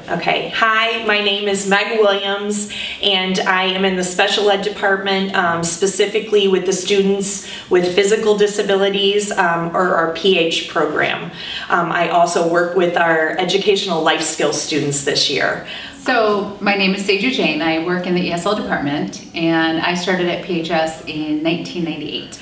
Okay, hi, my name is Meg Williams, and I am in the special ed department, specifically with the students with physical disabilities, or our PH program. I also work with our educational life skills students this year. So my name is Seju Jain. I work in the ESL department, and I started at PHS in 1998.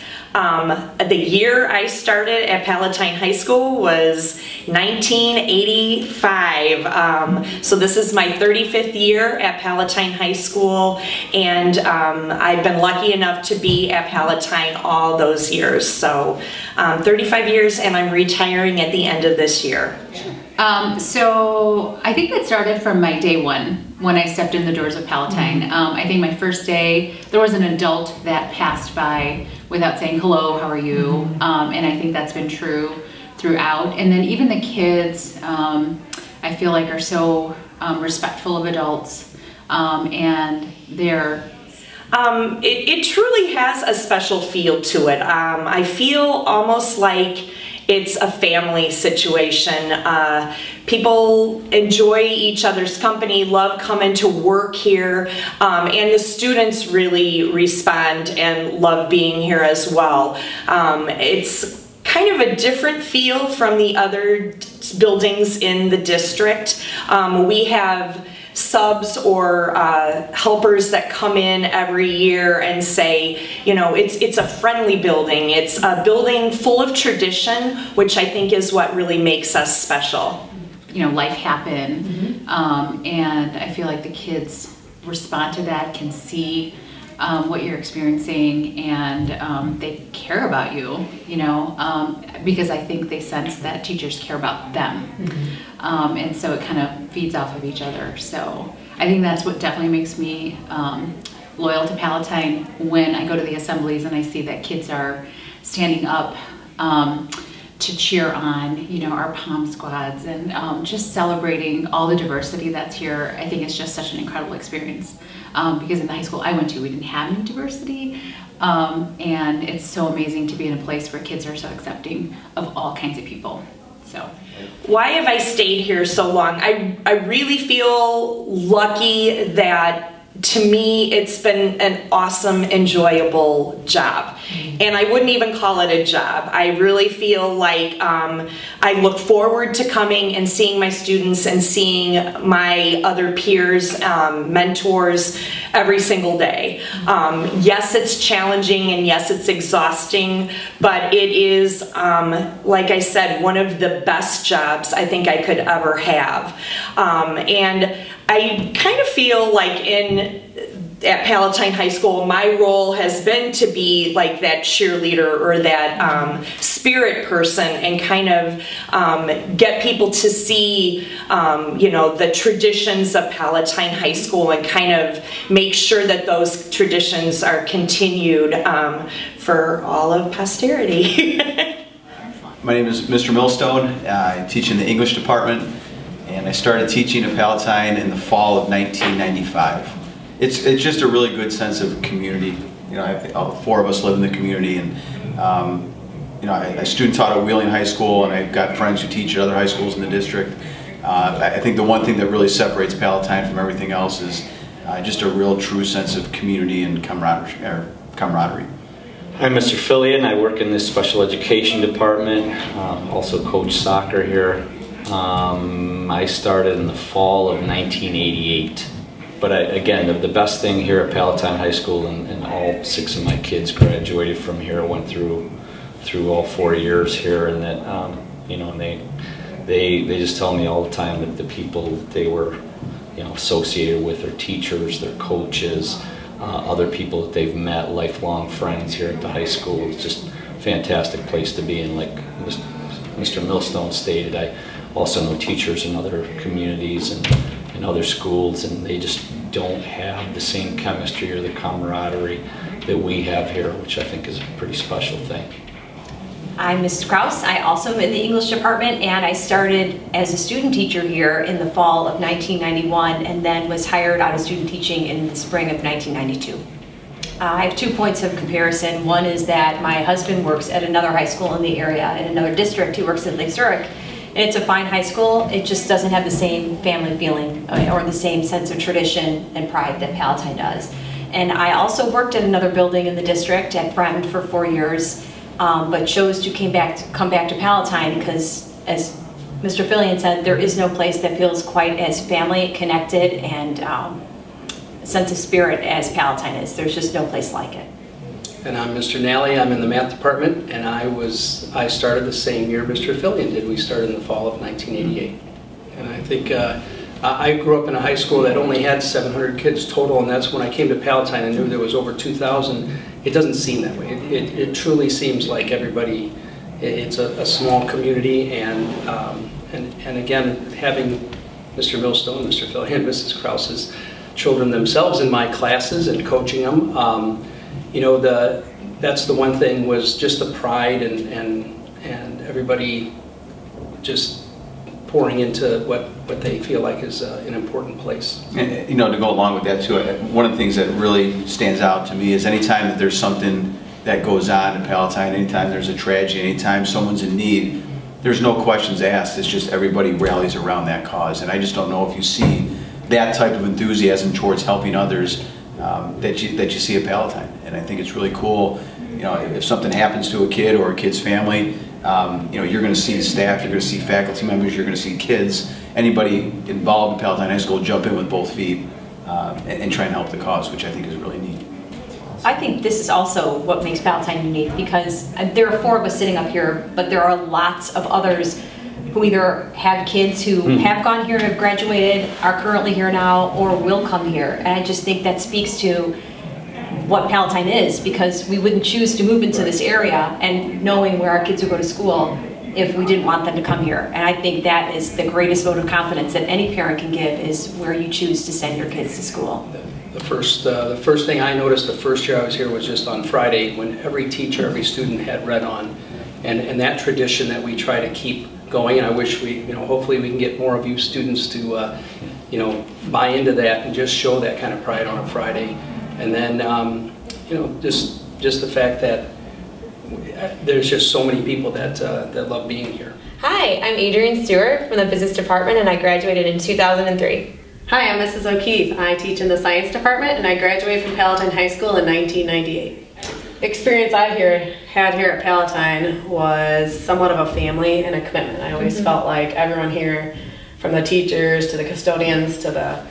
The year I started at Palatine High School was 1985. So this is my 35th year at Palatine High School, and I've been lucky enough to be at Palatine all those years. So 35 years, and I'm retiring at the end of this year. So I think that started from my day one when I stepped in the doors of Palatine. I think my first day, there was an adult that passed by without saying hello, how are you? And I think that's been true throughout. And then even the kids, I feel like are so respectful of adults, and they're it truly has a special feel to it. I feel almost like it's a family situation. People enjoy each other's company, love coming to work here, and the students really respond and love being here as well. It's kind of a different feel from the other buildings in the district. We have subs or helpers that come in every year and say, you know, it's a friendly building. It's a building full of tradition, which I think is what really makes us special. You know, life happened, and I feel like the kids respond to that, can see what you're experiencing, and they care about you, you know, because I think they sense that teachers care about them. And so it kind of feeds off of each other. So I think that's what definitely makes me loyal to Palatine when I go to the assemblies and I see that kids are standing up to cheer on, you know, our POM squads, and just celebrating all the diversity that's here. I think it's just such an incredible experience, because in the high school I went to, we didn't have any diversity, and it's so amazing to be in a place where kids are so accepting of all kinds of people. So why have I stayed here so long? I really feel lucky that, to me, it's been an awesome, enjoyable job. And I wouldn't even call it a job. I really feel like I look forward to coming and seeing my students and seeing my other peers, mentors, every single day. Yes, it's challenging, and yes, it's exhausting, but it is, like I said, one of the best jobs I think I could ever have. And I kind of feel like at Palatine High School, my role has been to be like that cheerleader or that spirit person, and kind of get people to see, you know, the traditions of Palatine High School, and kind of make sure that those traditions are continued for all of posterity. My name is Mr. Millstone. I teach in the English department, and I started teaching at Palatine in the fall of 1995. It's just a really good sense of community. You know, all four of us live in the community, and you know, I student taught at Wheeling High School, and I've got friends who teach at other high schools in the district. I think the one thing that really separates Palatine from everything else is just a real true sense of community and camaraderie. I'm Mr. Fillion. I work in the special education department, also coach soccer here. I started in the fall of 1988. But again, the best thing here at Palatine High School, and all 6 of my kids graduated from here, went through all 4 years here, and that you know, and they just tell me all the time that the people they were, you know, associated with, their teachers, their coaches, other people that they've met, lifelong friends here at the high school. It's just a fantastic place to be. And like Mr. Millstone stated, I also know teachers in other communities and in other schools, and they just don't have the same chemistry or the camaraderie that we have here, which I think is a pretty special thing. I'm Ms. Kraus. I also am in the English department, and I started as a student teacher here in the fall of 1991, and then was hired out of student teaching in the spring of 1992. I have 2 points of comparison. One is that my husband works at another high school in the area, in another district. He works at Lake Zurich, And it's a fine high school, it just doesn't have the same family feeling or the same sense of tradition and pride that Palatine does. And I also worked at another building in the district at Friend for 4 years, but chose to come back to Palatine because, as Mr. Fillion said, there is no place that feels quite as family connected and sense of spirit as Palatine is. There's just no place like it. And I'm Mr. Nally. I'm in the math department, and I started the same year Mr. Fillion did. We started in the fall of 1988. And I think I grew up in a high school that only had 700 kids total, and that's when I came to Palatine and knew there was over 2,000. It doesn't seem that way. It truly seems like everybody, it's a small community, and again, having Mr. Millstone, Mr. Fillion, Mrs. Krause's children themselves in my classes and coaching them, you know, that's the one thing, was just the pride and everybody just pouring into what they feel like is an important place. And, you know, to go along with that too, one of the things that really stands out to me is anytime that there's something that goes on in Palatine, anytime there's a tragedy, anytime someone's in need, there's no questions asked. It's just everybody rallies around that cause. And I just don't know if you see that type of enthusiasm towards helping others that you see at Palatine. And I think it's really cool. You know, if something happens to a kid or a kid's family, you know, you're going to see staff, you're going to see faculty members, you're going to see kids, anybody involved in Palatine High School jump in with both feet and try and help the cause, which I think is really neat. I think this is also what makes Palatine unique, because there are 4 of us sitting up here, but there are lots of others who either have kids who have gone here, have graduated, are currently here now, or will come here. And I just think that speaks to what Palatine is, because we wouldn't choose to move into this area and knowing where our kids would go to school if we didn't want them to come here. And I think that is the greatest vote of confidence that any parent can give, is where you choose to send your kids to school. The first thing I noticed the first year I was here was just on Friday, when every teacher, every student had red on. And that tradition that we try to keep going, and I wish we, you know, hopefully we can get more of you students to, you know, buy into that and just show that kind of pride on a Friday. And then, you know, just the fact that there's just so many people that love being here. Hi, I'm Adrienne Stewart from the Business Department, and I graduated in 2003. Hi, I'm Mrs. O'Keefe. I teach in the Science Department, and I graduated from Palatine High School in 1998. The experience I had here at Palatine was somewhat of a family and a commitment. I always felt like everyone here, from the teachers to the custodians to the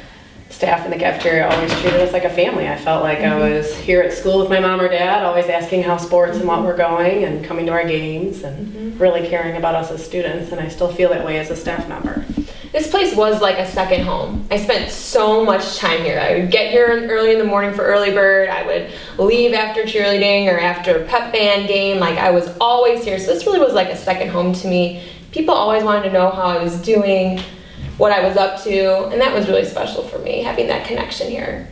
staff in the cafeteria, always treated us like a family. I felt like I was here at school with my mom or dad, always asking how sports and what were going, and coming to our games, and really caring about us as students, and I still feel that way as a staff member. This place was like a second home. I spent so much time here. I would get here early in the morning for early bird. I would leave after cheerleading or after pep band game. Like, I was always here. So this really was like a second home to me. People always wanted to know how I was doing, what I was up to, and that was really special for me, having that connection here.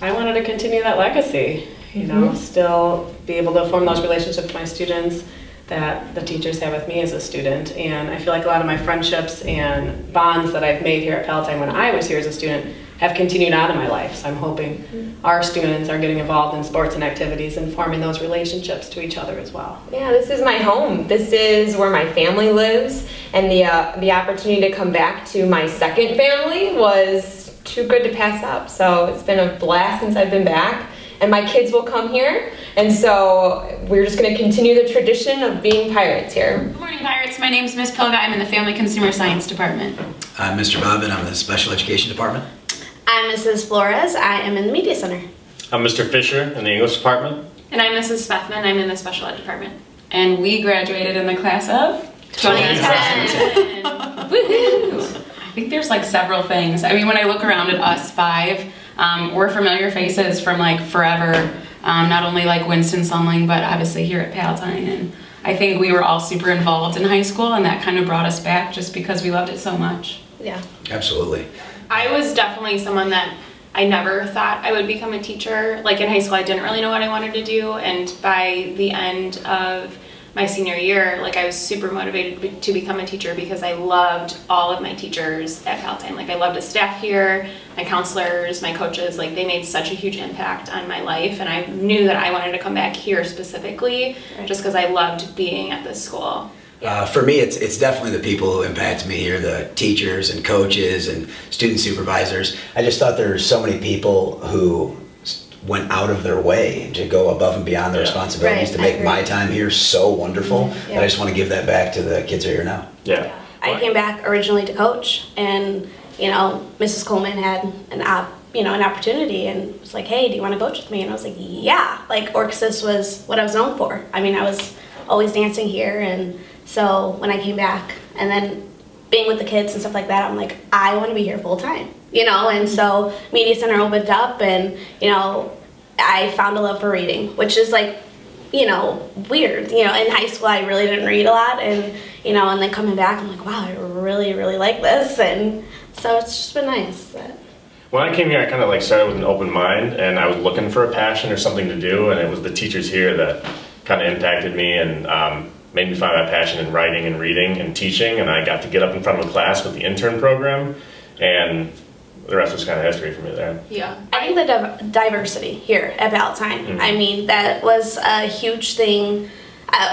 I wanted to continue that legacy, you know, still be able to form those relationships with my students that the teachers have with me as a student. And I feel like a lot of my friendships and bonds that I've made here at Palatine when I was here as a student have continued on in my life. So I'm hoping our students are getting involved in sports and activities and forming those relationships to each other as well. Yeah, this is my home. This is where my family lives, and the opportunity to come back to my second family was too good to pass up. So it's been a blast since I've been back. And my kids will come here, and so we're just going to continue the tradition of being pirates here. Good morning, Pirates. My name is Miss Pilga. I'm in the Family Consumer Science Department. I'm Mr. Bobbin. I'm in the Special Education Department. I'm Mrs. Flores. I am in the Media Center. I'm Mr. Fisher in the English Department. And I'm Mrs. Spethman. I'm in the Special Ed Department. And we graduated in the class of 2010. Woohoo! I think there's like several things. I mean, when I look around at us 5, we're familiar faces from like forever, not only like Winston-Salem, but obviously here at Palatine. And I think we were all super involved in high school, and that kind of brought us back just because we loved it so much. Yeah. Absolutely. I was definitely someone that I never thought I would become a teacher. Like in high school, I didn't really know what I wanted to do, and by the end of my senior year, like I was super motivated to become a teacher because I loved all of my teachers at Palatine. Like I loved the staff here, my counselors, my coaches, like they made such a huge impact on my life, and I knew that I wanted to come back here specifically just because I loved being at this school. For me, it's definitely the people who impact me here, the teachers and coaches and student supervisors. I just thought there were so many people who went out of their way to go above and beyond their responsibilities to make my time here so wonderful. And I just want to give that back to the kids who are here now. Yeah. I came back originally to coach, and Mrs. Coleman had an opportunity and was like, hey, do you want to coach with me? And I was like, yeah. Like, Orchestra was what I was known for. I mean, I was always dancing here, and so when I came back and then being with the kids and stuff like that, I'm like, I want to be here full time, and so Media Center opened up, and I found a love for reading, which is like, weird. In high school I really didn't read a lot, and and then coming back I'm like, wow, I really, really like this, and so it's just been nice. When I came here, I kind of like started with an open mind, and I was looking for a passion or something to do, and it was the teachers here that kind of impacted me and made me find my passion in writing and reading and teaching, and I got to get up in front of a class with the intern program, and the rest was kind of history for me there. Yeah, I think the diversity here at Palatine, I mean, that was a huge thing.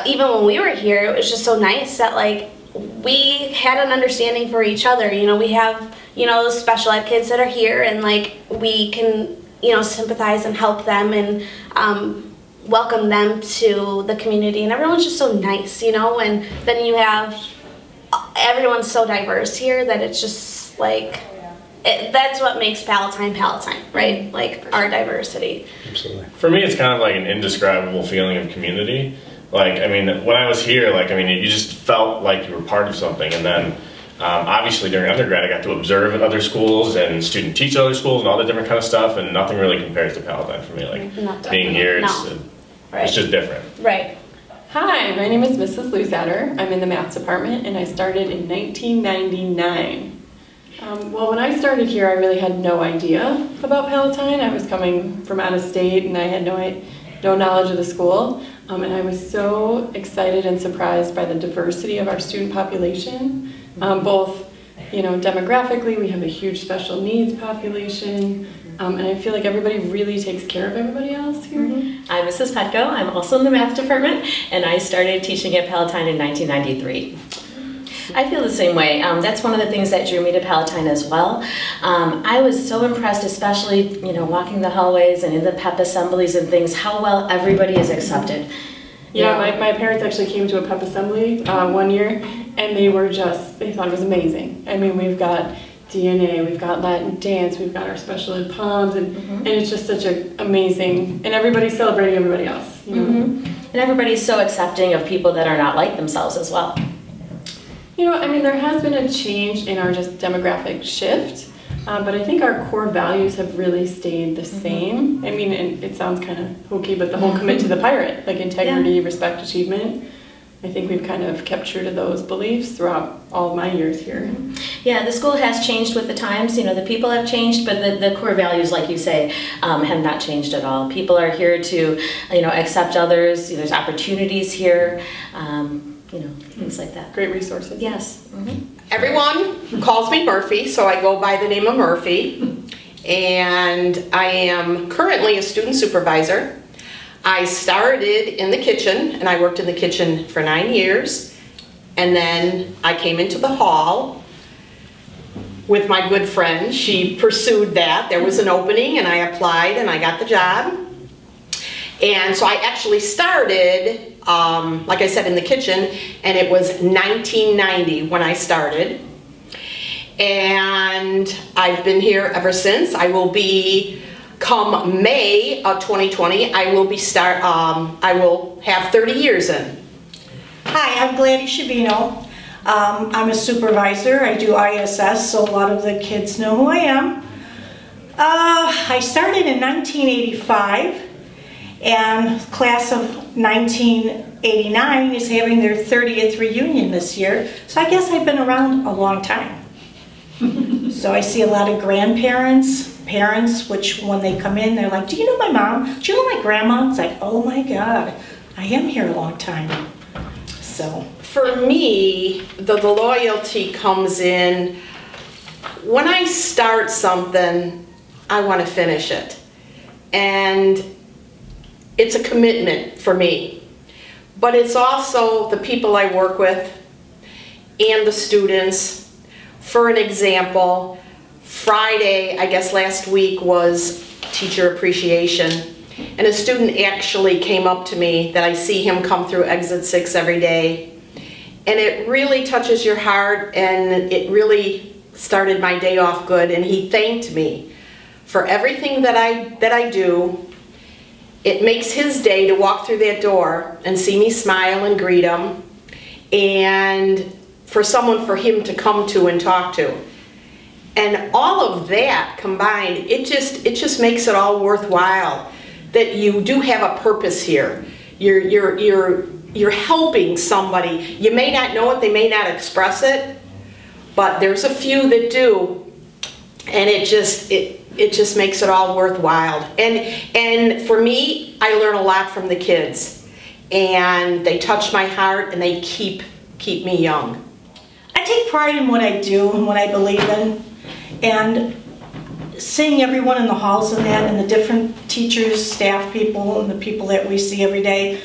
Even when we were here, it was just so nice that like we had an understanding for each other. We have those special ed kids that are here, and like we can sympathize and help them and welcome them to the community, and everyone's just so nice, and then you have everyone's so diverse here that it's just like that's what makes Palatine, right? Like our diversity. Absolutely. For me, it's kind of like an indescribable feeling of community. Like, I mean, when I was here, like, I mean, you just felt like you were part of something, and then obviously during undergrad I got to observe at other schools and student teach at other schools and all that different kind of stuff, and nothing really compares to Palatine for me. Like being here, it's just different. Right. Hi, my name is Mrs. Luzatter. I'm in the math department, and I started in 1999. Well, when I started here, I really had no idea about Palatine. I was coming from out of state, and I had no knowledge of the school. And I was so excited and surprised by the diversity of our student population, both, demographically. We have a huge special needs population, and I feel like everybody really takes care of everybody else here. I'm Mrs. Petko. I'm also in the math department, and I started teaching at Palatine in 1993. I feel the same way. That's one of the things that drew me to Palatine as well. I was so impressed, especially walking the hallways and in the pep assemblies and things, how well everybody is accepted. Yeah, my parents actually came to a pep assembly one year, and they thought it was amazing. I mean, we've got DNA, we've got Latin dance, we've got our special ed poms, and it's just such an amazing, and everybody's celebrating everybody else. And everybody's so accepting of people that are not like themselves as well. I mean, there has been a change in our just demographic shift, but I think our core values have really stayed the same. I mean, and it sounds kind of hokey, but the whole commit to the pirate, like integrity, respect, achievement, I think we've kind of kept true to those beliefs throughout all of my years here. Yeah, the school has changed with the times. The people have changed, but the core values, like you say, have not changed at all. People are here to, accept others. There's opportunities here. Things like that. Great resources. Yes. Everyone calls me Murphy, so I go by the name of Murphy, and I am currently a student supervisor. I started in the kitchen, and I worked in the kitchen for 9 years, and then I came into the hall with my good friend. She pursued that. There was an opening, and I applied, and I got the job. And so I actually started, like I said, in the kitchen, and it was 1990 when I started. And I've been here ever since. I will be, come May of 2020, I will have 30 years in. Hi, I'm Gladys Shavino. I'm a supervisor. I do ISS, so a lot of the kids know who I am. I started in 1985. And class of 1989 is having their 30th reunion this year. So I guess I've been around a long time. So I see a lot of grandparents, parents, which when they come in, they're like, do you know my mom? Do you know my grandma? It's like, oh my God, I am here a long time. So for me, the loyalty comes in when I start something, I want to finish it. And it's a commitment for me. but it's also the people I work with and the students. For an example, Friday, I guess last week, was Teacher Appreciation, and a student actually came up to me that I see him come through Exit 6 every day, and it really touches your heart, and it really started my day off good, and he thanked me for everything that I do. It makes his day to walk through that door and see me smile and greet him, and for him to come to and talk to. And all of that combined, it just makes it all worthwhile that you do have a purpose here. You're helping somebody. You may not know it, they may not express it, but there's a few that do, and it just makes it all worthwhile. And for me, I learn a lot from the kids, and they touch my heart, and they keep me young. I take pride in what I do and what I believe in, and seeing everyone in the halls and that, and the different teachers, staff people, and the people that we see every day.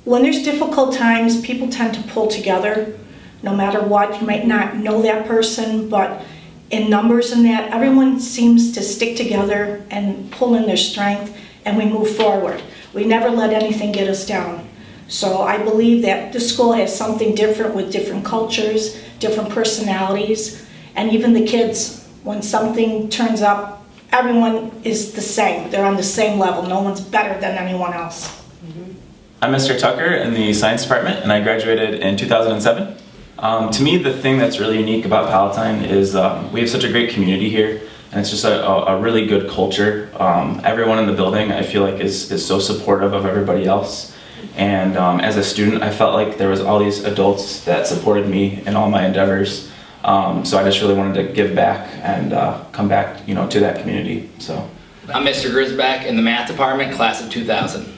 When there's difficult times, people tend to pull together. No matter what, you might not know that person, but in numbers and that, everyone seems to stick together and pull in their strength, and we move forward. We never let anything get us down. So I believe that the school has something different with different cultures, different personalities, and even the kids, when something turns up, everyone is the same. They're on the same level. No one's better than anyone else. I'm Mr. Tucker in the science department, and I graduated in 2007. To me, the thing that's really unique about Palatine is we have such a great community here, and it's just a really good culture. Everyone in the building, I feel like, is so supportive of everybody else. And as a student, I felt like there was all these adults that supported me in all my endeavors. So I just really wanted to give back and come back, to that community. So I'm Mr. Grisbeck in the math department, class of 2000.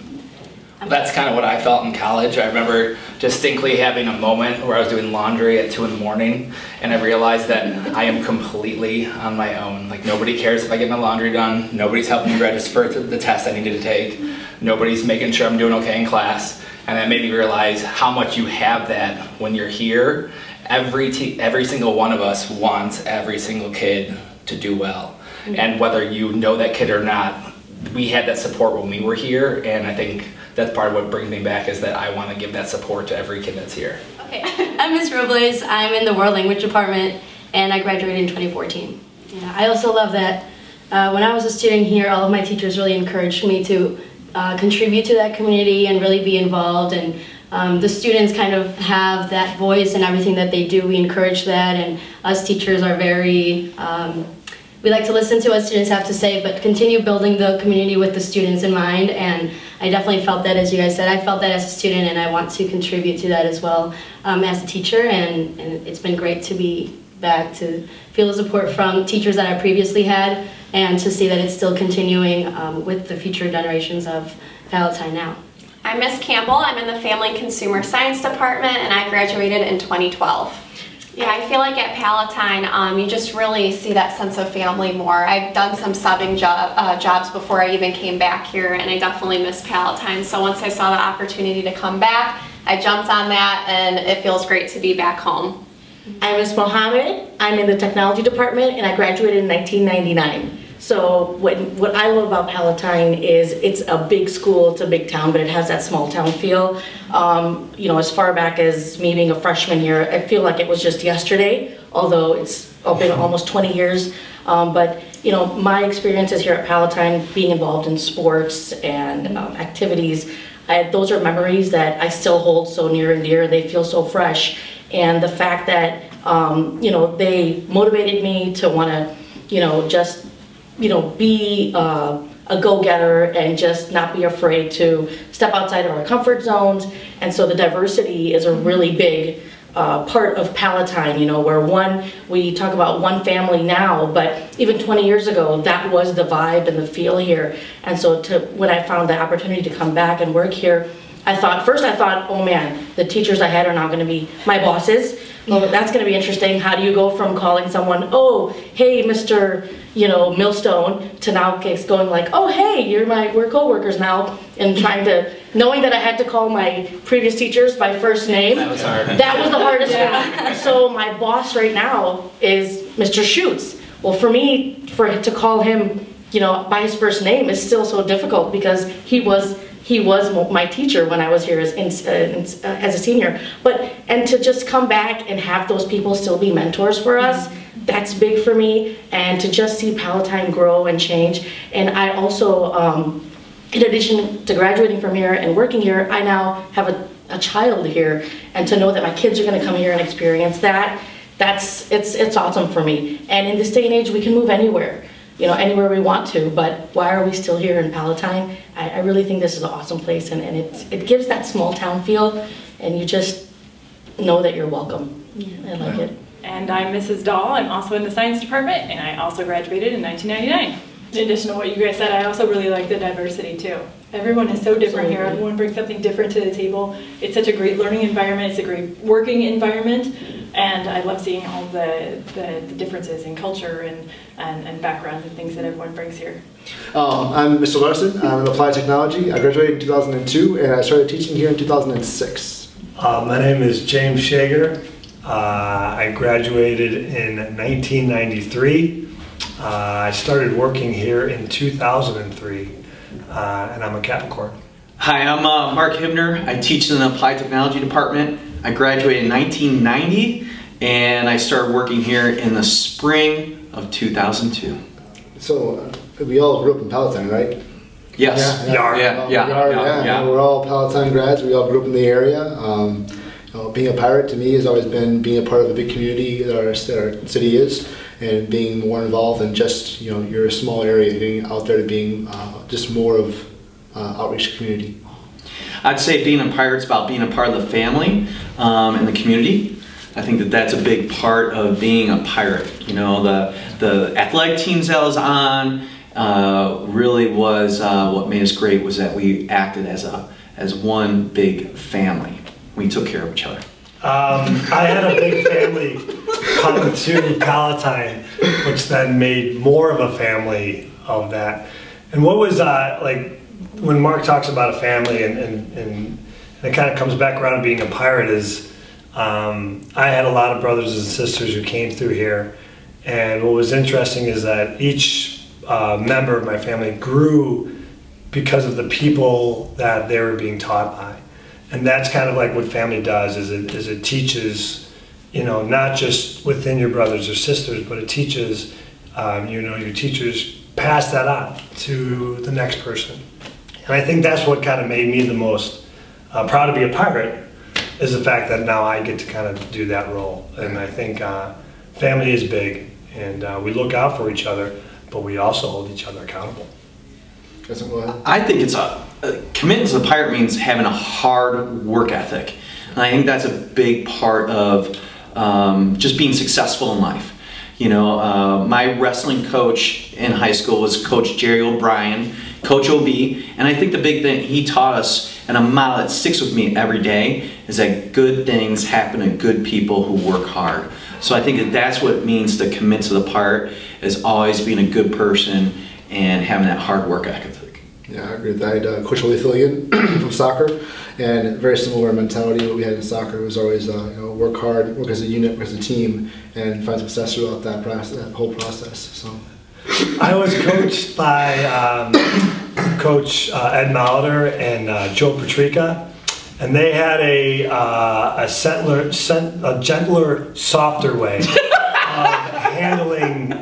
That's kind of what I felt in college. I remember distinctly having a moment where I was doing laundry at 2 in the morning, and I realized that I am completely on my own. Like, nobody cares if I get my laundry done. Nobody's helping me register for the test I needed to take. Nobody's making sure I'm doing okay in class. And that made me realize how much you have that when you're here. Every single one of us wants every single kid to do well. And whether you know that kid or not, we had that support when we were here, and I think that's part of what brings me back, is that I want to give that support to every kid that's here. Okay, I'm Ms. Robles. I'm in the World Language Department, and I graduated in 2014. Yeah, I also love that when I was a student here, all of my teachers really encouraged me to contribute to that community and really be involved, and the students kind of have that voice in everything that they do. We encourage that, and us teachers are very, we like to listen to what students have to say, but continue building the community with the students in mind. And I definitely felt that, as you guys said, I felt that as a student, and I want to contribute to that as well as a teacher. And it's been great to be back, to feel the support from teachers that I previously had, and to see that it's still continuing with the future generations of Palatine now. I'm Miss Campbell. I'm in the Family Consumer Science Department, and I graduated in 2012. Yeah, I feel like at Palatine, you just really see that sense of family more. I've done some subbing jobs before I even came back here, and I definitely miss Palatine. So once I saw the opportunity to come back, I jumped on that, and it feels great to be back home. I'm Ms. Mohammed. I'm in the technology department, and I graduated in 1999. So what I love about Palatine is it's a big school, it's a big town, but it has that small town feel. As far back as me being a freshman here, I feel like it was just yesterday, although it's been almost 20 years. But my experiences here at Palatine, being involved in sports and activities, those are memories that I still hold so near and dear. They feel so fresh. And the fact that, they motivated me to want to, just be a go-getter and just not be afraid to step outside of our comfort zones. And so the diversity is a really big part of Palatine, where we talk about one family now, but even 20 years ago, that was the vibe and the feel here. And so when I found the opportunity to come back and work here, first I thought, oh man, the teachers I had are now going to be my bosses. Well, that's going to be interesting. How do you go from calling someone, oh, hey, Mr. Millstone, to now going like, oh, hey, we're co-workers now, and trying to, knowing that I had to call my previous teachers by first name. That was hard. That was the hardest one. So my boss right now is Mr. Schutz. Well, for me, to call him, by his first name is still so difficult because he was my teacher when I was here as a senior. And to just come back and have those people still be mentors for us, that's big for me. And to just see Palatine grow and change. And I also, in addition to graduating from here and working here, I now have a child here. And to know that my kids are going to come here and experience that, it's awesome for me. And in this day and age, we can move anywhere. Anywhere we want to, but why are we still here in Palatine? I really think this is an awesome place, and it gives that small town feel, and you just know that you're welcome. I like it. And I'm Mrs. Dahl. I'm also in the science department, and I also graduated in 1999. In addition to what you guys said, I also really like the diversity too. Everyone is so different here. Everyone brings something different to the table. It's such a great learning environment. It's a great working environment. And I love seeing all the differences in culture and background and things that everyone brings here. I'm Mr. Larson. I'm in Applied Technology. I graduated in 2002 and I started teaching here in 2006. My name is James Shager. I graduated in 1993. I started working here in 2003 and I'm a Capricorn. Hi, I'm Mark Hibner. I teach in the Applied Technology Department. I graduated in 1990 and I started working here in the spring of 2002. So we all grew up in Palatine, right? Yes. Yeah. We're all Palatine grads. We all grew up in the area. Being a pirate to me has always been being a part of a big community that our city is, and being more involved than just you're a small area, getting out there to being just more of outreach community. I'd say being a pirate's about being a part of the family and the community. I think that's a big part of being a pirate. The athletic teams that I was on really was what made us great, was that we acted as one big family. We took care of each other. I had a big family come to Palatine, which then made more of a family of that. And what was like, when Mark talks about a family and it kind of comes back around to being a pirate, is I had a lot of brothers and sisters who came through here, and what was interesting is that each member of my family grew because of the people that they were being taught by. And that's kind of like what family does, is it teaches, not just within your brothers or sisters, but it teaches, your teachers pass that on to the next person. And I think that's what kind of made me the most proud to be a pirate, is the fact that now I get to kind of do that role. And I think family is big, and we look out for each other, but we also hold each other accountable. I think commitment to the pirate means having a hard work ethic. And I think that's a big part of just being successful in life. My wrestling coach in high school was Coach Jerry O'Brien, Coach OB, and I think the big thing he taught us, and a model that sticks with me every day, is that good things happen to good people who work hard. So I think that's what it means to commit to the pirate, is always being a good person and having that hard work ethic. Yeah, I agree with that. I had Coach Holyfield from soccer, and very similar mentality. What we had in soccer was always work hard, work as a unit, work as a team, and find success throughout that whole process. So, I was coached by Coach Ed Molitor and Joe Petricca, and they had a gentler, softer way of handling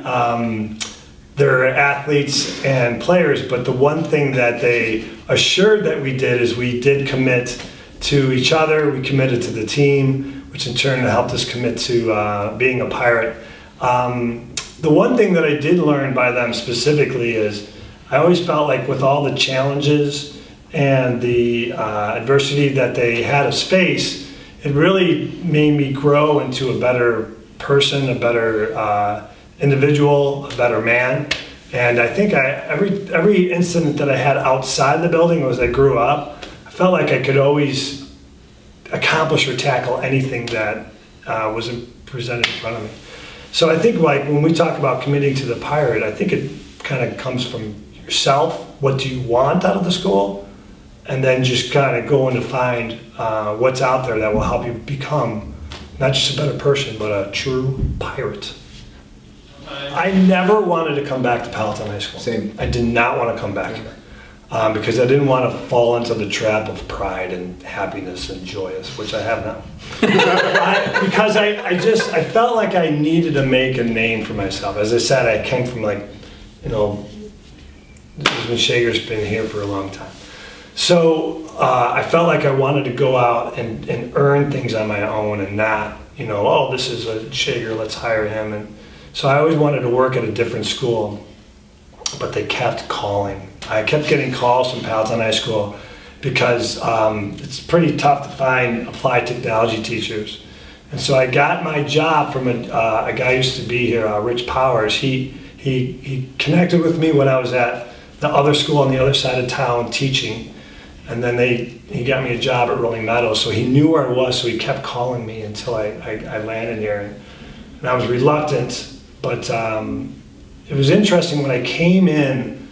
their athletes and players. But the one thing that they assured that we did is we did commit to each other, we committed to the team, which in turn helped us commit to being a pirate. The one thing that I did learn by them specifically is I always felt like with all the challenges and the adversity that they had us face, it really made me grow into a better person, a better individual, a better man. And I think every incident that I had outside the building as I grew up, I felt like I could always accomplish or tackle anything that wasn't presented in front of me. So I think like when we talk about committing to the pirate, I think it kind of comes from yourself. What do you want out of the school? And then just kind of going to find what's out there that will help you become not just a better person, but a true pirate. I never wanted to come back to Palatine High School. Same. I did not want to come back because I didn't want to fall into the trap of pride and happiness and joyous, which I have now. Because I felt like I needed to make a name for myself. As I said, I came from like, you know, Shager's been here for a long time. So I felt like I wanted to go out and earn things on my own and not, you know, oh, this is a Shager, let's hire him. And so I always wanted to work at a different school, but they kept calling. I kept getting calls from Palatine High School because it's pretty tough to find applied technology teachers. And so I got my job from a guy who used to be here, Rich Powers. He connected with me when I was at the other school on the other side of town teaching. And then he got me a job at Rolling Meadows, so he knew where I was, so he kept calling me until I landed here. And I was reluctant, but it was interesting when I came in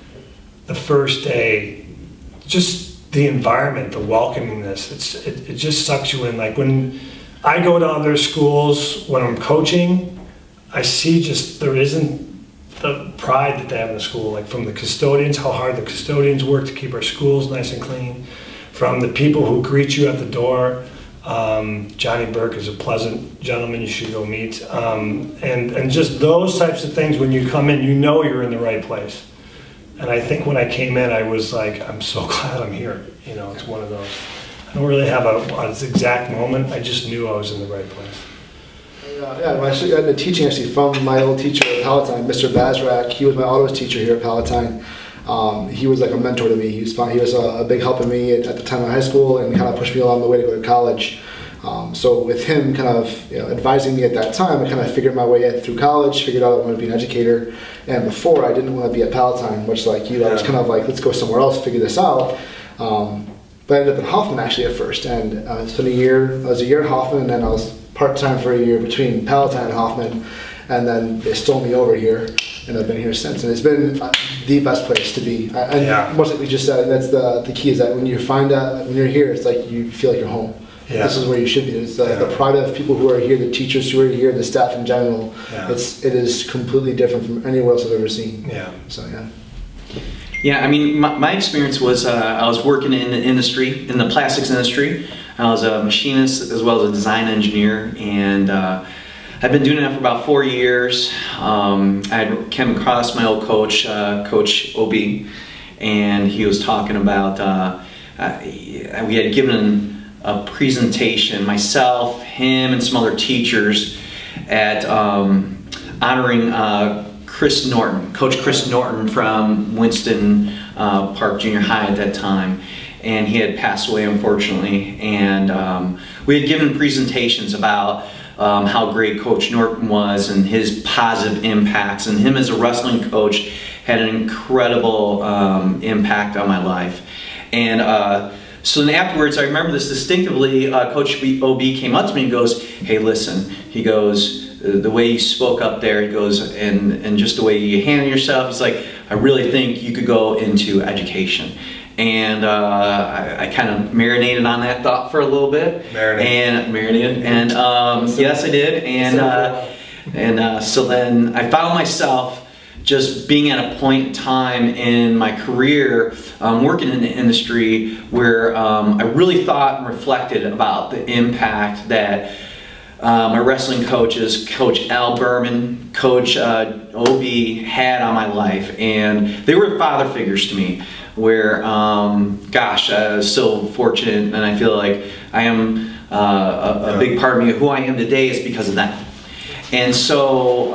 the first day, just the environment, the welcomingness, it just sucks you in. Like when I go to other schools, when I'm coaching, I see just there isn't the pride that they have in the school, like from the custodians, how hard the custodians work to keep our schools nice and clean, from the people who greet you at the door. Johnny Burke is a pleasant gentleman you should go meet. And just those types of things, when you come in, you know you're in the right place. And I think when I came in, I was like, I'm so glad I'm here. You know, it's one of those. I don't really have an exact moment. I just knew I was in the right place. Yeah, when I got into teaching actually from my old teacher at Palatine, Mr. Bazrak. He was my autos teacher here at Palatine. He was like a mentor to me. He was a big help in me at the time of high school and kind of pushed me along the way to go to college. So with him kind of advising me at that time, I kind of figured my way through college, figured out I wanted to be an educator. And before, I didn't want to be at Palatine, much like you. I was kind of like, let's go somewhere else, figure this out. But I ended up in Hoffman actually at first. And I spent I was a year at Hoffman, and then I was part-time for a year between Palatine and Hoffman. And then they stole me over here, and I've been here since. And it's been the best place to be. And much like we just said, that's the key is that when you find out, when you're here, it's like you feel like you're home. Yeah. This is where you should be. It's the pride of people who are here, the teachers who are here, the staff in general. Yeah. It is completely different from anywhere else I've ever seen. Yeah. So yeah. Yeah, I mean, my experience was I was working in the industry, in the plastics industry. I was a machinist as well as a design engineer, and I've been doing that for about 4 years. I came across my old coach, Coach OB, and he was talking about, we had given a presentation, myself, him, and some other teachers at honoring Chris Norton, Coach Chris Norton from Winston Park Junior High at that time. And he had passed away, unfortunately. And we had given presentations about how great Coach Norton was and his positive impacts. And him as a wrestling coach had an incredible impact on my life. And so then afterwards, I remember this distinctively. Coach OB came up to me and goes, "Hey, listen," he goes, "the way you spoke up there," he goes, and just the way you handle yourself, he's like, "I really think you could go into education." And I kind of marinated on that thought for a little bit. Marinated. And yes, I did. And so then I found myself just being at a point in time in my career, working in the industry, where I really thought and reflected about the impact that my wrestling coaches, Coach Al Berman, Coach OB, had on my life. And they were father figures to me, where, gosh, I was so fortunate, and I feel like I am a big part of me. Who I am today is because of that. And so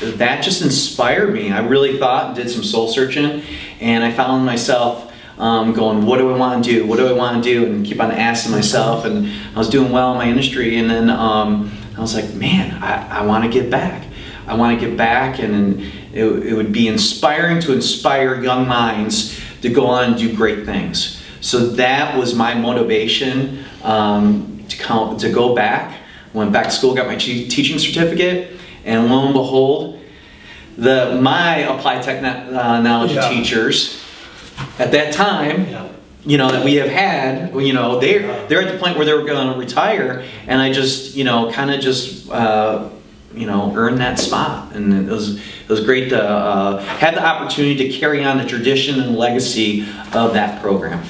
that just inspired me. I really thought and did some soul searching, and I found myself going, what do I want to do? What do I want to do? And keep on asking myself, and I was doing well in my industry, and then I was like, man, I want to get back. I want to get back, and it would be inspiring to inspire young minds to go on and do great things. So that was my motivation to go back. went back to school, got my teaching certificate, and lo and behold, my applied technology teachers at that time, you know, that we have had, you know, they're at the point where they were going to retire, and I just, you know, kind of just, you know, earned that spot, and it was great to have the opportunity to carry on the tradition and legacy of that program.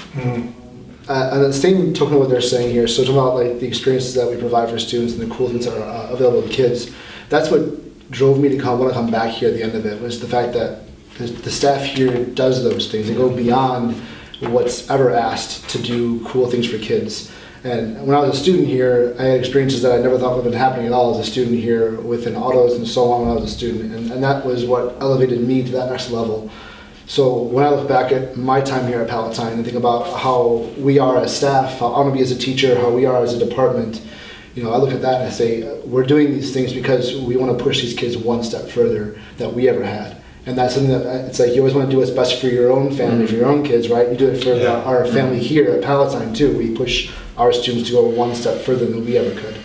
And the same token of what they're saying here, so talking about like the experiences that we provide for students and the cool things that are available to kids, that's what drove me to want to come back here at the end of it, was the fact that the staff here does those things. They go beyond what's ever asked to do cool things for kids. And when I was a student here, I had experiences that I never thought would have been happening at all as a student here within autos and so on when I was a student. And that was what elevated me to that next level. So when I look back at my time here at Palatine and think about how we are as staff, how I'm going to be as a teacher, how we are as a department, you know, I look at that and I say, we're doing these things because we want to push these kids one step further that we ever had. And that's something that, it's like, you always want to do what's best for your own family, for your own kids, right? You do it for our family here at Palatine too. We push our students to go one step further than we ever could.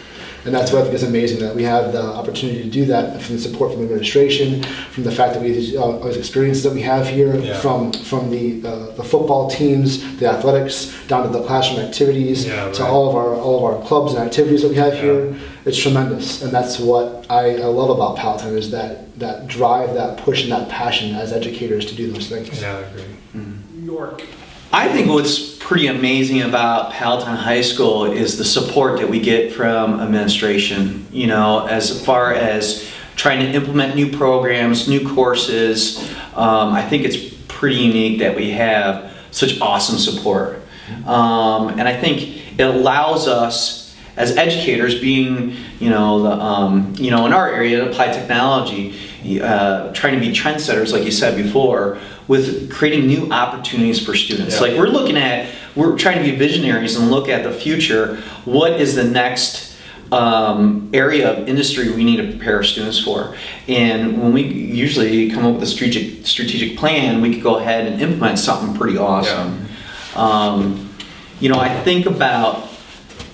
And that's what I think is amazing, that we have the opportunity to do that from the support from the administration, from the fact that we those experiences that we have here, from the football teams, the athletics, down to the classroom activities, to all of our clubs and activities that we have here. It's tremendous, and that's what I love about Palatine, is that drive, that push, and that passion as educators to do those things. Yeah, I agree. York. I think what's pretty amazing about Palatine High School is the support that we get from administration, you know, as far as trying to implement new programs, new courses. I think it's pretty unique that we have such awesome support. And I think it allows us as educators, being, you know, in our area, applied technology, trying to be trendsetters, like you said before, with creating new opportunities for students. Like we're trying to be visionaries and look at the future. What is the next area of industry we need to prepare our students for? And when we usually come up with a strategic plan, we could go ahead and implement something pretty awesome. You know, I think about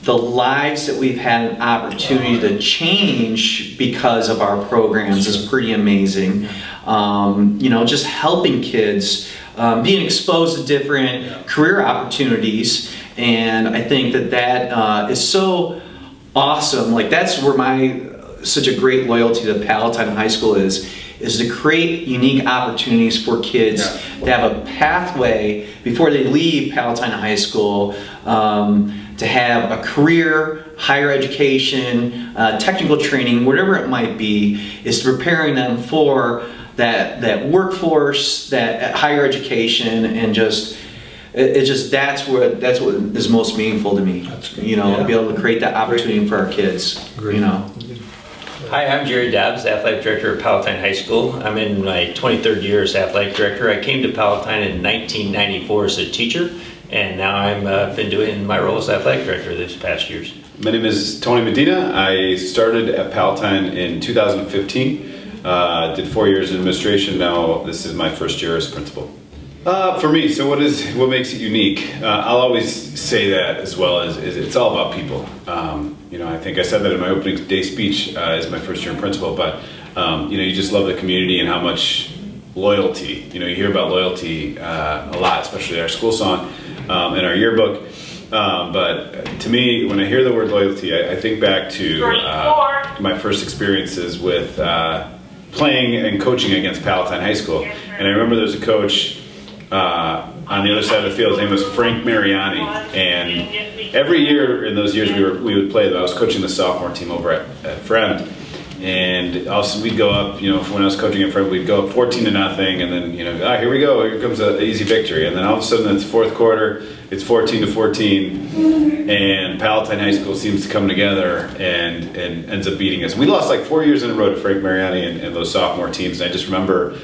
the lives that we've had an opportunity to change because of our programs is pretty amazing. You know, just helping kids, being exposed to different career opportunities, and I think that is so awesome. Like, that's where such a great loyalty to Palatine High School is to create unique opportunities for kids to have a pathway before they leave Palatine High School, to have a career, higher education, technical training, whatever it might be, is preparing them for that workforce, that higher education, and that's what is most meaningful to me. You know, to be able to create that opportunity for our kids. You know. Hi, I'm Jerry Dobbs, Athletic Director at Palatine High School. I'm in my 23rd year as Athletic Director. I came to Palatine in 1994 as a teacher, and now I've been doing my role as Athletic Director these past years. My name is Tony Medina. I started at Palatine in 2015. Did 4 years in administration. Now this is my first year as principal. For me, so what makes it unique? I'll always say that, as well as it's all about people. You know, I think I said that in my opening day speech as my first year in principal, but you know, you just love the community and how much loyalty. You know, you hear about loyalty a lot, especially our school song in our yearbook. But to me, when I hear the word loyalty, I think back to my first experiences with playing and coaching against Palatine High School. And I remember there was a coach on the other side of the field. His name was Frank Mariani, and every year in those years we would play. I was coaching the sophomore team over at Friend, and also we'd go up. You know, when I was coaching at Friend, we'd go up 14-0, and then, you know, here we go. Here comes an easy victory, and then all of a sudden it's fourth quarter. It's 14-14, and Palatine High School seems to come together and ends up beating us. We lost like 4 years in a row to Frank Mariani and those sophomore teams, and I just remember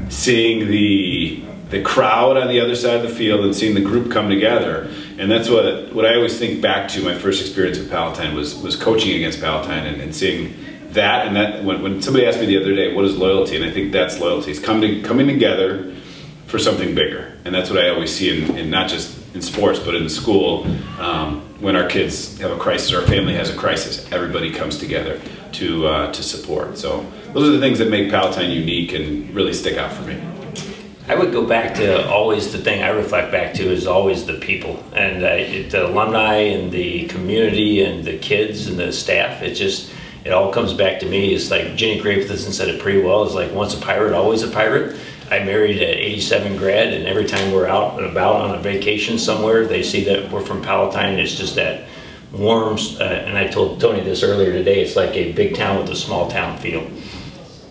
seeing the crowd on the other side of the field and seeing the group come together. And that's what I always think back to my first experience with Palatine was coaching against Palatine and seeing that. And that when somebody asked me the other day, what is loyalty? And I think that's loyalty. It's coming together for something bigger. And that's what I always see in not just in sports, but in the school, when our kids have a crisis or our family has a crisis, everybody comes together to support. So those are the things that make Palatine unique and really stick out for me. I would go back to always the thing I reflect back to is always the people and the alumni and the community and the kids and the staff. It all comes back to me. It's like Jenny Gravetson said it pretty well. It's like once a pirate, always a pirate. I married an 87 grad, and every time we're out and about on a vacation somewhere, they see that we're from Palatine. It's just that warm, and I told Tony this earlier today, it's like a big town with a small town feel.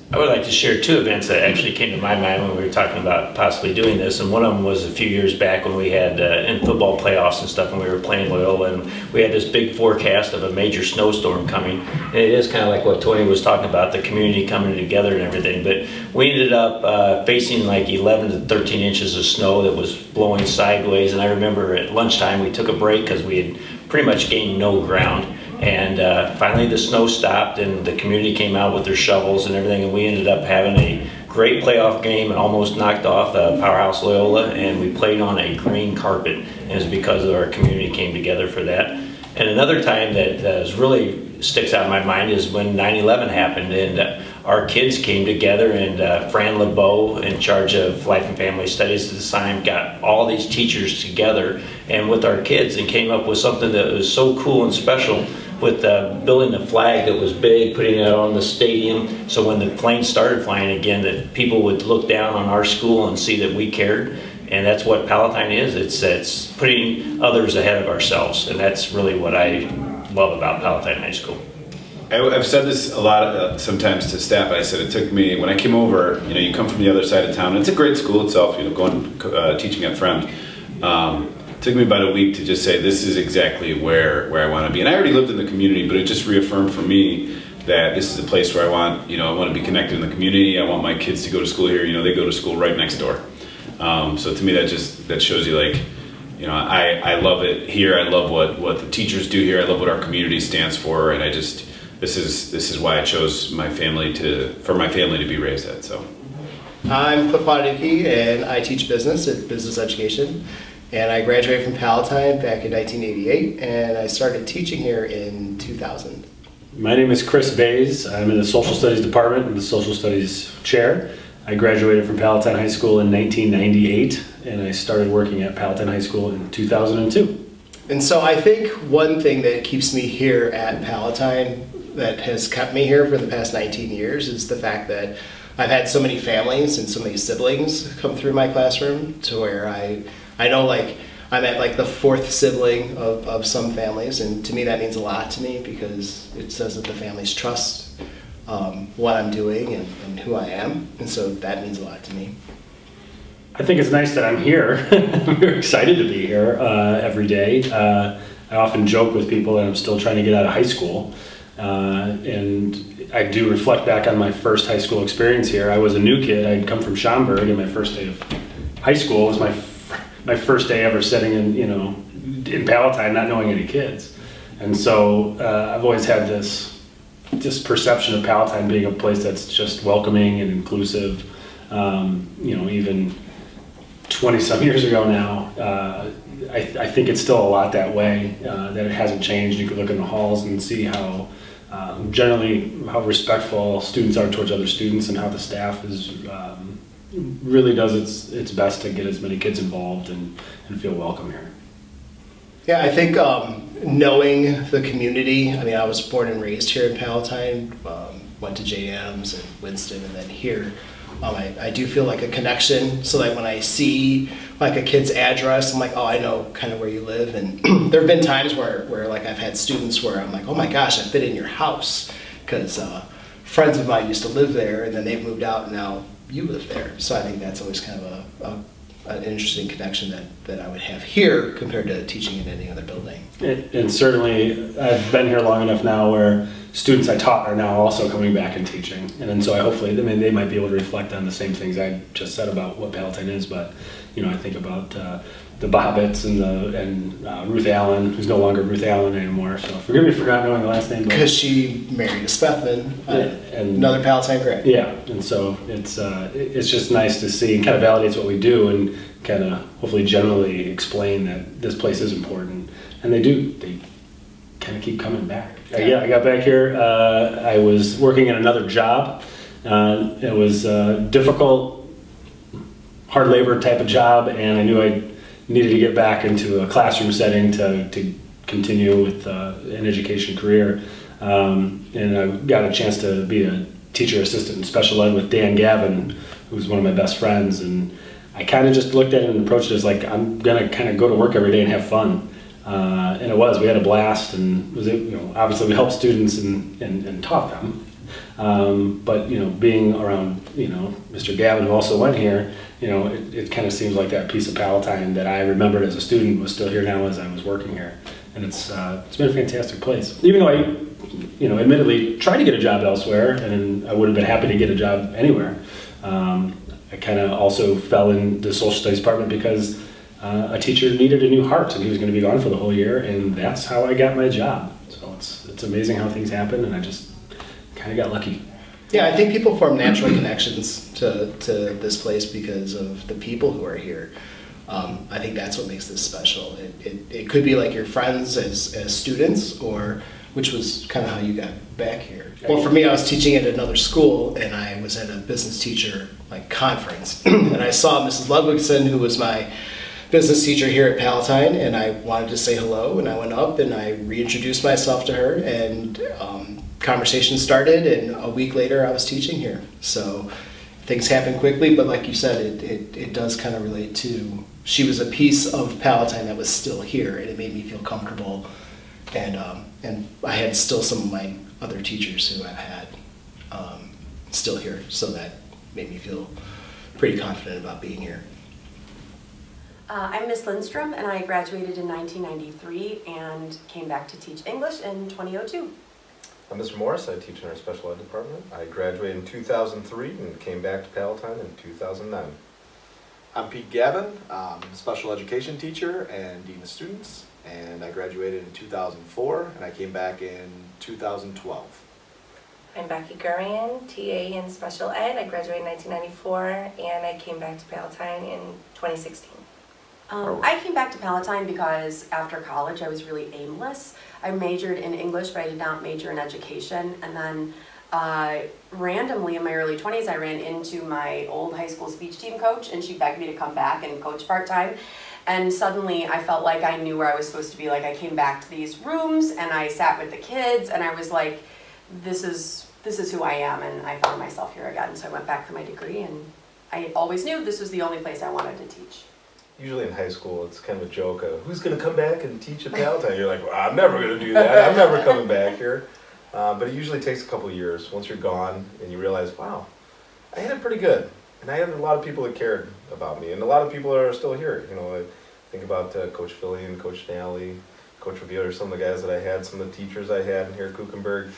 I would like to share two events that actually came to my mind when we were talking about possibly doing this, and one of them was a few years back when we had in football playoffs and stuff when we were playing Loyola, and we had this big forecast of a major snowstorm coming, and it is kind of like what Tony was talking about, the community coming together and everything, but we ended up facing like 11 to 13 inches of snow that was blowing sideways, and I remember at lunchtime we took a break because we had pretty much gained no ground. And finally the snow stopped and the community came out with their shovels and everything, and we ended up having a great playoff game and almost knocked off Powerhouse Loyola, and we played on a green carpet, and it was because of our community came together for that. And another time that really sticks out in my mind is when 9/11 happened, and our kids came together, and Fran LeBeau, in charge of Life and Family Studies at the time, got all these teachers together and with our kids and came up with something that was so cool and special, with building a flag that was big, putting it on the stadium, so when the planes started flying again, that people would look down on our school and see that we cared. And that's what Palatine is. It's putting others ahead of ourselves, and that's really what I love about Palatine High School. I've said this a lot sometimes to staff. I said it took me, when I came over, you come from the other side of town, and it's a great school itself, going teaching at Friend. It took me about a week to just say this is exactly where I want to be. And I already lived in the community, but it just reaffirmed for me that this is a place where I want to be connected in the community. I want my kids to go to school here. They go to school right next door. So to me, that shows you I love it here. I love what the teachers do here. I love what our community stands for, and this is why I chose for my family to be raised at. So I'm Cliff Wadicki, and I teach business at Business Education. And I graduated from Palatine back in 1988, and I started teaching here in 2000. My name is Chris Bays. I'm in the Social Studies Department. I'm the Social Studies Chair. I graduated from Palatine High School in 1998, and I started working at Palatine High School in 2002. And so I think one thing that keeps me here at Palatine, that has kept me here for the past 19 years, is the fact that I've had so many families and so many siblings come through my classroom, to where I know I'm at the fourth sibling of some families, and to me that means a lot to me, because it says that the families trust what I'm doing and who I am, and so that means a lot to me. I think it's nice that I'm here. I'm very excited to be here every day. I often joke with people that I'm still trying to get out of high school, and I do reflect back on my first high school experience here. I was a new kid. I'd come from Schaumburg, and my first day of high school was my first day ever sitting in Palatine, not knowing any kids. And so I've always had this perception of Palatine being a place that's just welcoming and inclusive. Even 20-some years ago now, I think it's still a lot that way, that it hasn't changed. You could look in the halls and see how generally how respectful students are towards other students, and how the staff is really does its best to get as many kids involved and feel welcome here. Yeah, I think knowing the community, I was born and raised here in Palatine, went to J. Adams and Winston, and then here. I do feel like a connection, so that when I see a kid's address, I'm like, oh, I know kind of where you live. And there have been times where I've had students where I'm like, oh my gosh, I've been in your house, because friends of mine used to live there, and then they've moved out, and now you live there. So I think that's always kind of an interesting connection that I would have here compared to teaching in any other building. And certainly I've been here long enough now where students I taught are now also coming back and teaching. And so hopefully they might be able to reflect on the same things I just said about what Palatine is, but I think about Bobbitts and Ruth Allen, who's no longer Ruth Allen anymore. So forgive me for not knowing the last name. Because she married a Spethman, and another Palatine grad. Yeah, and so it's just nice to see, and kind of validates what we do, and kind of hopefully generally explain that this place is important. And they kind of keep coming back. Yeah, I got back here. I was working in another job. It was difficult, hard labor type of job, and I knew I needed to get back into a classroom setting to continue with an education career. And I got a chance to be a teacher assistant in special ed with Dan Gavin, who's one of my best friends. And I kind of just looked at it and approached it as like, I'm gonna kind of go to work every day and have fun. And it was, we had a blast, and it was, obviously we helped students and taught them. But being around Mr. Gavin, who also went here, it kind of seems like that piece of Palatine that I remembered as a student was still here now as I was working here, and it's been a fantastic place. Even though I, admittedly tried to get a job elsewhere, and I would have been happy to get a job anywhere. I kind of also fell in the social studies department because a teacher needed a new heart, and he was going to be gone for the whole year, and that's how I got my job. So it's amazing how things happen, and I just kind of got lucky. Yeah, I think people form natural connections to this place because of the people who are here. I think that's what makes this special. It could be like your friends as students, or which was kind of how you got back here. Well, for me, I was teaching at another school, and I was at a business teacher conference, and I saw Mrs. Ludwigson, who was my business teacher here at Palatine, and I wanted to say hello, and I went up and I reintroduced myself to her, and conversation started, and a week later I was teaching here. So things happen quickly, but like you said, it does kind of relate to, she was a piece of Palatine that was still here, and it made me feel comfortable, and I had still some of my other teachers who I've had still here, so that made me feel pretty confident about being here. I'm Miss Lindstrom, and I graduated in 1993 and came back to teach English in 2002. I'm Mr. Morris. I teach in our special ed department. I graduated in 2003 and came back to Palatine in 2009. I'm Pete Gavin. I'm a special education teacher and dean of students, and I graduated in 2004 and I came back in 2012. I'm Becky Gurian, TA in special ed. I graduated in 1994 and I came back to Palatine in 2016. I came back to Palatine because after college I was really aimless. I majored in English, but I did not major in education. And then randomly in my early 20s, I ran into my old high school speech team coach, and she begged me to come back and coach part-time. And suddenly I felt like I knew where I was supposed to be. Like, I came back to these rooms and I sat with the kids, and I was like, this is who I am, and I found myself here again. So I went back for my degree, and I always knew this was the only place I wanted to teach. Usually in high school, it's kind of a joke of, who's going to come back and teach at Palatine? You're like, well, I'm never going to do that. I'm never coming back here. But it usually takes a couple of years. Once you're gone and you realize, wow, I had it pretty good. And I had a lot of people that cared about me. And a lot of people are still here. I think about Coach Fillion, Coach Nally, Coach Revealer, some of the guys that I had, some of the teachers I had here at Kuchenberg.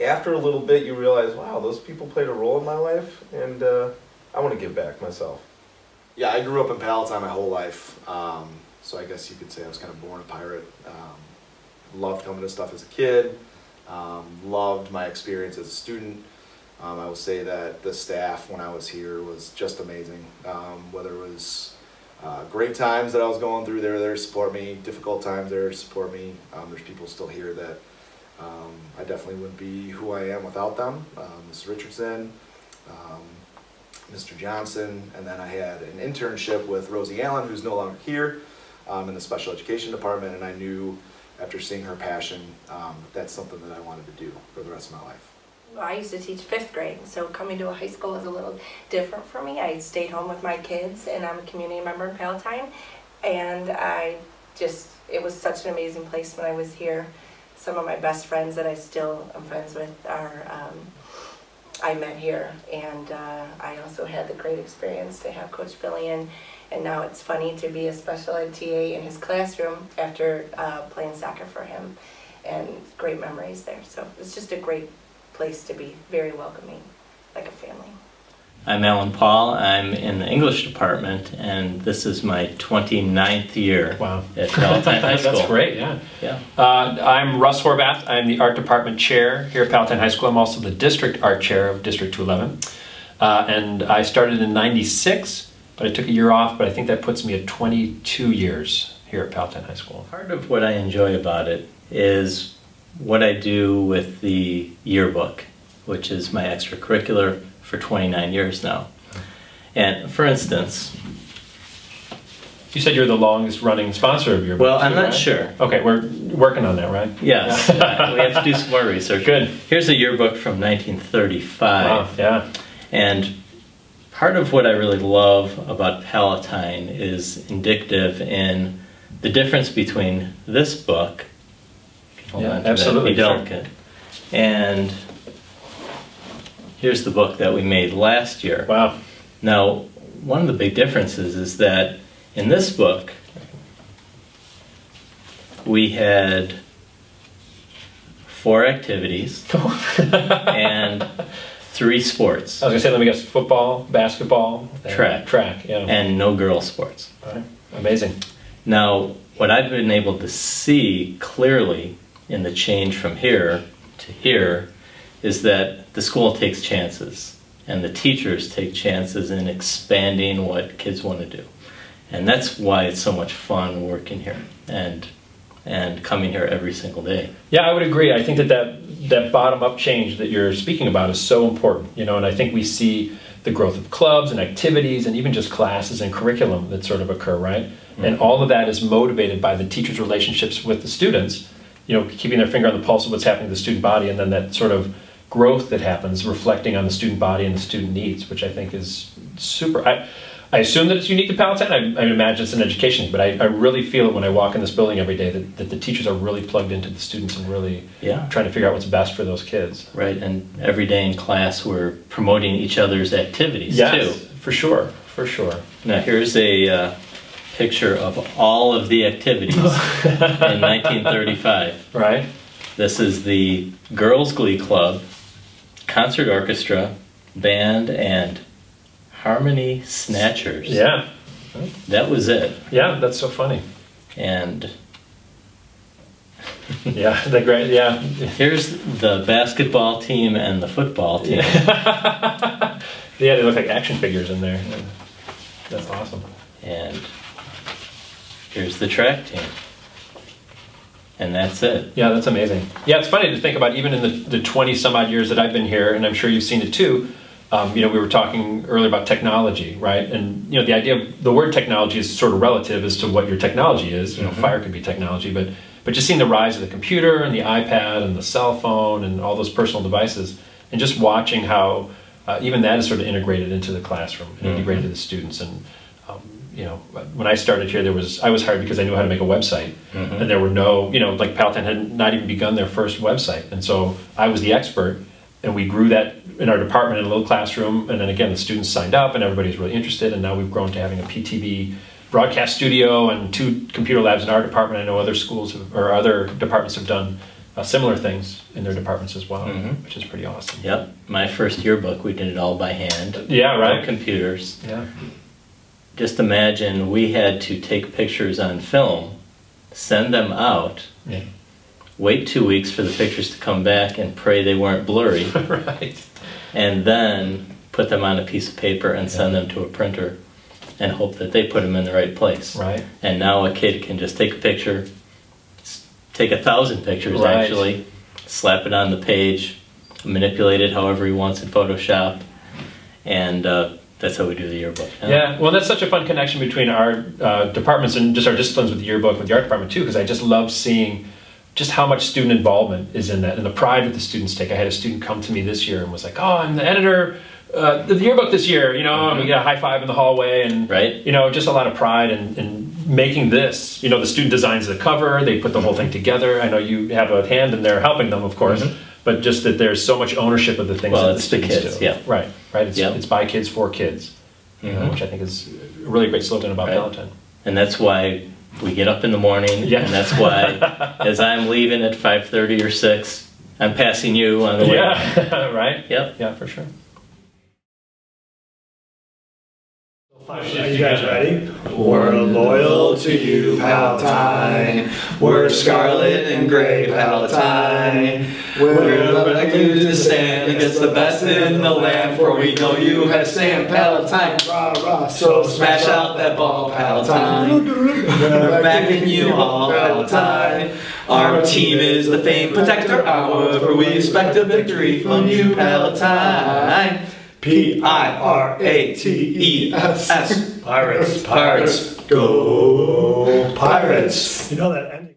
After a little bit, you realize, wow, those people played a role in my life, and I want to give back myself. Yeah, I grew up in Palatine my whole life, so I guess you could say I was kind of born a pirate. Loved coming to stuff as a kid, loved my experience as a student. I will say that the staff when I was here was just amazing. Whether it was great times that I was going through, they were there to support me, difficult times they were there to support me. There's people still here that I definitely wouldn't be who I am without them. Mrs. Richardson, Mr. Johnson, and then I had an internship with Rosie Allen, who's no longer here, in the special education department, and I knew after seeing her passion that's something that I wanted to do for the rest of my life. Well, I used to teach 5th grade, so coming to a high school was a little different for me. I stayed home with my kids, and I'm a community member in Palatine, and it was such an amazing place when I was here. Some of my best friends that I still am friends with I met here, and I also had the great experience to have Coach Fillion, and now it's funny to be a special ed TA in his classroom after playing soccer for him, and great memories there. So it's just a great place to be, very welcoming, like a family. I'm Alan Paul. I'm in the English department, and this is my 29th year at Palatine High School. That's great, yeah. Yeah. I'm Russ Horvath. I'm the art department chair here at Palatine High School. I'm also the district art chair of District 211. And I started in '96, but I took a year off, but I think that puts me at 22 years here at Palatine High School. Part of what I enjoy about it is what I do with the yearbook, which is my extracurricular for 29 years now. And for instance, you said you're the longest running sponsor of your book. Well, I'm not sure. Okay, we're working on that, right? Yes, we have to do some more research. Good. Here's a yearbook from 1935. Wow, yeah. And part of what I really love about Palatine is indicative in the difference between this book, hold on to absolutely, that, be delicate, and here's the book that we made last year. Wow. Now, one of the big differences is that in this book, we had 4 activities and 3 sports. I was going to say, let me guess, football, basketball, track, yeah. And no girl sports. Right. Amazing. Now, what I've been able to see clearly in the change from here to here is that the school takes chances and the teachers take chances in expanding what kids want to do. And that's why it's so much fun working here and coming here every single day. Yeah, I would agree. I think that bottom-up change that you're speaking about is so important, you know, and I think we see the growth of clubs and activities and even just classes and curriculum that sort of occur, right? Mm-hmm. And all of that is motivated by the teachers' relationships with the students, you know, keeping their finger on the pulse of what's happening to the student body, and then that sort of growth that happens reflecting on the student body and the student needs, which I think is super. I assume that it's unique to Palatine. I imagine it's an education, but I really feel it when I walk in this building every day that the teachers are really plugged into the students and really trying to figure out what's best for those kids. Right, and every day in class we're promoting each other's activities too. For sure, for sure. Now here's a picture of all of the activities in 1935. Right. This is the Girls Glee Club, concert orchestra, band, and Harmony Snatchers. Yeah. That was it. Yeah, that's so funny. And yeah, the great, yeah. Here's the basketball team and the football team. Yeah, they look like action figures in there. That's awesome. And here's the track team. And that's it. Yeah, that's amazing. Yeah, it's funny to think about even in the 20 some odd years that I've been here, and I'm sure you've seen it too. You know, we were talking earlier about technology, right? And you know, the idea of the word technology is sort of relative as to what your technology is. You know, fire could be technology, but just seeing the rise of the computer and the iPad and the cell phone and all those personal devices, and just watching how even that is sort of integrated into the classroom and integrated to the students. And you know, when I started here, I was hired because I knew how to make a website, and there were no, you know, like Palatine had not even begun their first website, and so I was the expert. And we grew that in our department in a little classroom, and then again the students signed up and everybody was really interested, and now we've grown to having a PTV broadcast studio and 2 computer labs in our department. I know other schools or other departments have done similar things in their departments as well, which is pretty awesome. Yep, my first yearbook we did it all by hand. Yeah, right. No computers. Yeah. Just imagine we had to take pictures on film, send them out. Yeah. Wait 2 weeks for the pictures to come back and pray they weren't blurry. Right. And then put them on a piece of paper and send them to a printer and hope that they put them in the right place. Right. And now a kid can just take a picture, take 1,000 pictures actually, slap it on the page, manipulate it however he wants in Photoshop, and that's how we do the yearbook now. Yeah, well, that's such a fun connection between our departments and just our disciplines with the yearbook, with the art department too, because I just love seeing just how much student involvement is in that and the pride that the students take. I had a student come to me this year and was like, oh, I'm the editor of the yearbook this year, you know, and we got a high five in the hallway, and you know, just a lot of pride in making this. You know, the student designs the cover, they put the whole thing together. I know you have a hand in there helping them, of course, but just that there's so much ownership of the things that the students kids, do. Yeah. Right. It's by kids for kids, you know, which I think is a really great slogan about Palatine. And that's why we get up in the morning, and that's why as I'm leaving at 5:30 or 6, I'm passing you on the way. Yeah, right? Yep. Yeah, for sure. Are you guys ready? We're loyal to you, Palatine. We're scarlet and gray, Palatine. We're elected to stand against the best in the land, for we know you have stand, Palatine. Rah, rah. So smash out that ball, Palatine. We're backing you all, Palatine. Our team is the famed protector, however we expect a victory from you, Palatine. P-I-R-A-T-E-S. Pirates, pirates, go Pirates. You know that ending.